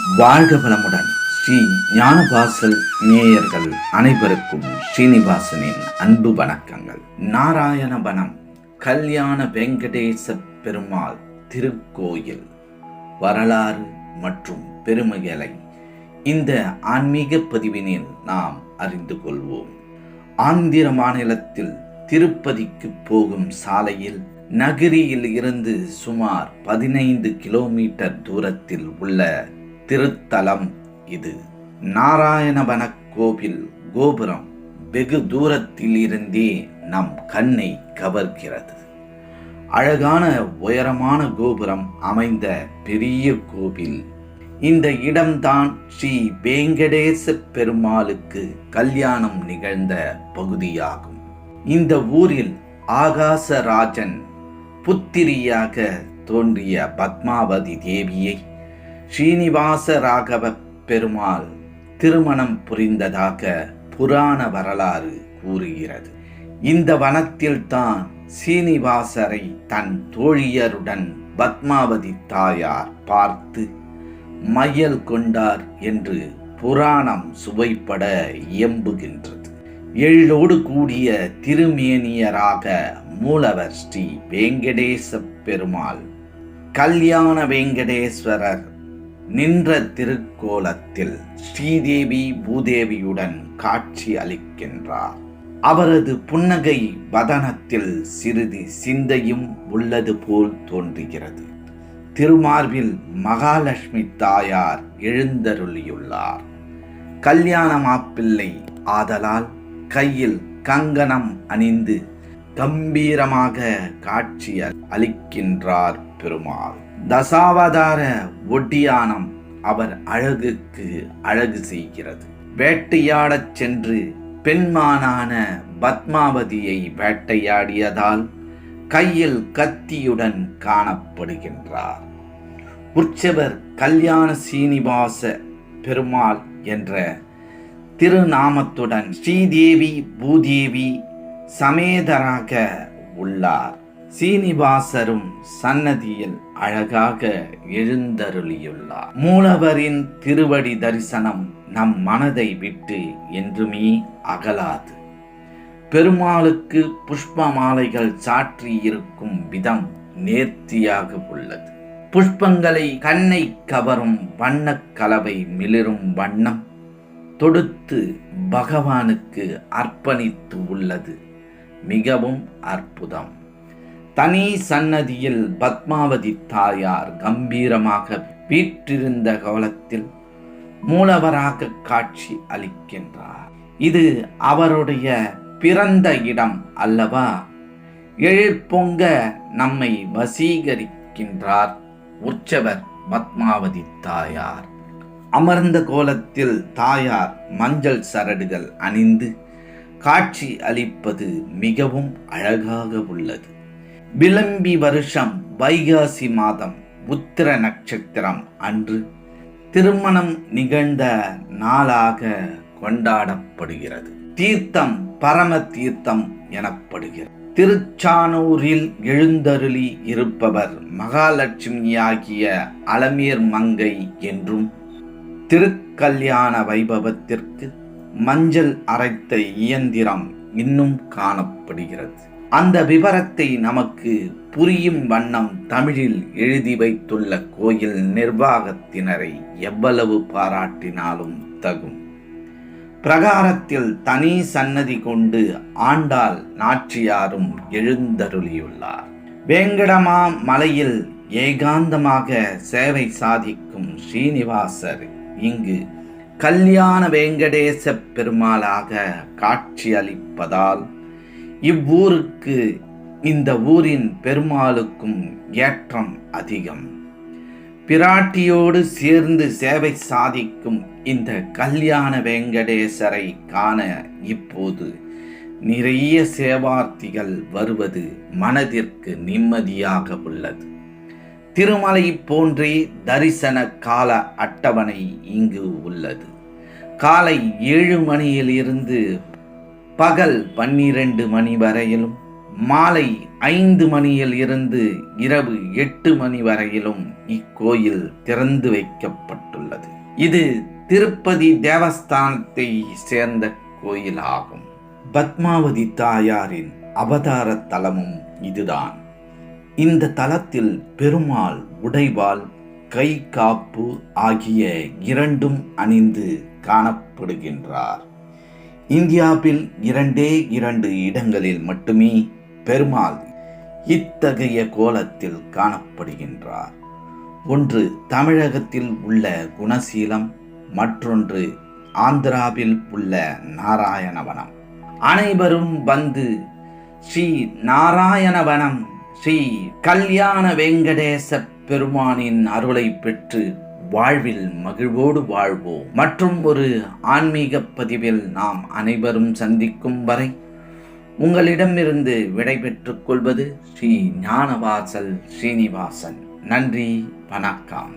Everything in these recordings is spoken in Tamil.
வாழ்க வளமுடன். ஸ்ரீ ஞானவாசல் நேயர்கள் அனைவருக்கும் ஸ்ரீனிவாசனின் அன்பு வணக்கங்கள். நாராயணவனம் கல்யாண வெங்கடேச பெருமாள் திருக்கோயில் வரலாறு மற்றும் பெருமைகளை இந்த ஆன்மீக பதிவினில் நாம் அறிந்து கொள்வோம். ஆந்திர மாநிலத்தில் திருப்பதிக்கு போகும் சாலையில் நகிரியில் இருந்து சுமார் 15 கிலோமீட்டர் தூரத்தில் உள்ள திருத்தலம் இது. நாராயணவன கோவில் கோபுரம் வெகு தூரத்தில் இருந்தே நம் கண்ணை கவர்கிறது. அழகான உயரமான கோபுரம் அமைந்த பெரிய கோவில். இந்த இடம்தான் ஸ்ரீ வெங்கடேச பெருமாளுக்கு கல்யாணம் நிகழ்ந்த பகுதியாகும். இந்த ஊரில் ஆகாசராஜன் புத்திரியாக தோன்றிய பத்மாவதி தேவியை ஸ்ரீனிவாச ராகவ பெருமாள் திருமணம் புரிந்ததாக புராண வரலாறு கூறுகிறது. இந்த வனத்தில் தான் சீனிவாசரை தன் தோழியருடன் பத்மாவதி தாயார் பார்த்து மையல் கொண்டார் என்று புராணம் சுவைப்பட இயம்புகின்றது. எழிலோடு கூடிய திருமேனியராக மூலவர் ஸ்ரீ வெங்கடேச பெருமாள் கல்யாண வெங்கடேஸ்வரர் நின்ற திருக்கோலத்தில் ஸ்ரீதேவி பூதேவியுடன் காட்சி அளிக்கின்றார். அவரது புன்னகை வதனத்தில் சிறிது சிந்தையும் உள்ளது போல் தோன்றுகிறது. திருமார்பில் மகாலட்சுமி தாயார் எழுந்தருளியுள்ளார். கல்யாண மாப்பிள்ளை ஆதலால் கையில் கங்கணம் அணிந்து கம்பீரமாக காட்சி அளிக்கின்றார் பெருமாள். தசாவதார ஒட்டியானம் அவர் அழகுக்கு அழகு செய்கிறது. வேட்டையாடச் சென்று பெண்மானான பத்மாவதியை வேட்டையாடியதால் கையில் கத்தியுடன் காணப்படுகின்றார். உற்சவர் கல்யாண சீனிவாச பெருமாள் என்ற திருநாமத்துடன் ஸ்ரீதேவி பூதேவி சமேதராக உள்ளார். சீனிவாசரும் சன்னதியில் அழகாக எழுந்தருளியுள்ளார். மூலவரின் திருவடி தரிசனம் நம் மனதை விட்டு என்றுமே அகலாது. பெருமாளுக்கு புஷ்ப மாலைகள் சாற்றி இருக்கும் விதம் நேர்த்தியாக உள்ளது. புஷ்பங்களை கண்ணை கவரும் வண்ணக் கலவை மிளிரும் வண்ணம் தொடுத்து பகவானுக்கு அர்ப்பணித்து உள்ளது மிகவும் அற்புதம். தனி சன்னதியில் பத்மாவதி தாயார் கம்பீரமாக வீற்றிருந்த காலத்தில் மூலவராக காட்சி அளிக்கின்றார். இது அவருடைய பிறந்த இடம் அல்லவா? எழிற்பொங்க நம்மை வசீகரிக்கின்றார் உற்சவர் பத்மாவதி தாயார். அமர்ந்த கோலத்தில் தாயார் மஞ்சள் சரடுகள் அணிந்து காட்சி அளிப்பது மிகவும் அழகாக உள்ளது. விளம்பி வருஷம் வைகாசி மாதம் உத்திர நட்சத்திரம் அன்று திருமணம் நிகழ்ந்த நாளாக கொண்டாடப்படுகிறது. தீர்த்தம் பரம தீர்த்தம் எனப்படுகிறது. திருச்சானூரில் எழுந்தருளி இருப்பவர் மகாலட்சுமியாகிய அலமீர் மங்கை என்றும், திருக்கல்யாண வைபவத்திற்கு மஞ்சள் அரைத்த இயந்திரம் இன்னும் காணப்படுகிறது. அந்த விவரத்தை நமக்கு புரியும் வண்ணம் தமிழில் எழுதி வைத்துள்ள கோயில் நிர்வாகத்தினரை எவ்வளவு பாராட்டினாலும் தகும். பிரகாரத்தில் தனி சன்னதி கொண்டு ஆண்டாள் நாச்சியாரும் எழுந்தருளியுள்ளார். வேங்கடமா மலையில் ஏகாந்தமாக சேவை சாதிக்கும் ஸ்ரீனிவாசர் இங்கு கல்யாண வெங்கடேச பெருமாளாக காட்சி அளிப்பதால் இவ்வூருக்கு இந்த ஊரின் பெருமாளுக்கும் ஏற்றம் அதிகம். பிராட்டியோடு சேர்ந்து சேவை சாதிக்கும் இந்த கல்யாண வெங்கடேசரை காண இப்போது நிறைய சேவார்த்திகள் வருவது மனதிற்கு நிம்மதியாக உள்ளது. திருமலை போன்றே தரிசன கால அட்டவணை இங்கு உள்ளது. காலை 7 மணியிலிருந்து பகல் 12 மணி வரையிலும் மாலை 5 மணியில் இருந்து இரவு 8 மணி வரையிலும் இக்கோயில் திறந்து வைக்கப்பட்டுள்ளது. இது திருப்பதி தேவஸ்தானத்தை சேர்ந்த கோயிலாகும். பத்மாவதி தாயாரின் அவதார தலமும் இதுதான். இந்த தலத்தில் பெருமாள் உடைவாள், கை காப்பு ஆகிய இரண்டும் அணிந்து காணப்படுகின்றார். இந்தியாவில் 2 இடங்களில் மட்டுமே பெருமாள் இத்தகைய கோலத்தில் காணப்படுகின்றார். ஒன்று தமிழகத்தில் உள்ள குணசீலம், மற்றொன்று ஆந்திராவில் உள்ள நாராயணவனம். அனைவரும் வந்து ஸ்ரீ நாராயணவனம் ஸ்ரீ கல்யாண வெங்கடேச பெருமானின் அருளை பெற்று வாழ்வில் மகிழ்வோடு வாழ்வோம். மற்றும் ஒரு ஆன்மீக பதிவில் நாம் அனைவரும் சந்திக்கும் வரை உங்களிடமிருந்து விடைபெற்றுக் கொள்வது ஸ்ரீ ஞானவாசல் ஸ்ரீனிவாசன். நன்றி, வணக்கம்.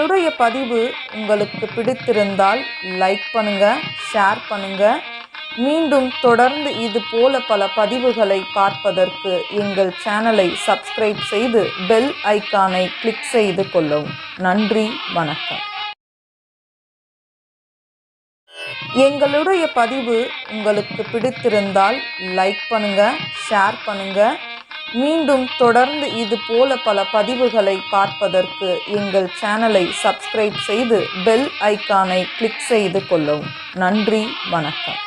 எங்களுடைய பதிவு உங்களுக்கு பிடித்திருந்தால் லைக் பண்ணுங்க, ஷேர் பண்ணுங்க. மீண்டும் தொடர்ந்து இது போல பல பதிவுகளை பார்ப்பதற்கு எங்கள் சேனலை சப்ஸ்கிரைப் செய்து பெல் ஐக்கானை கிளிக் செய்து கொள்ளவும். நன்றி, வணக்கம். எங்களுடைய பதிவு உங்களுக்கு பிடித்திருந்தால் லைக் பண்ணுங்க, ஷேர் பண்ணுங்க. மீண்டும் தொடர்ந்து இது போல பல பதிவுகளை பார்ப்பதற்கு எங்கள் சேனலை சப்ஸ்கிரைப் செய்து பெல் ஐக்கானை கிளிக் செய்து கொள்ளவும். நன்றி, வணக்கம்.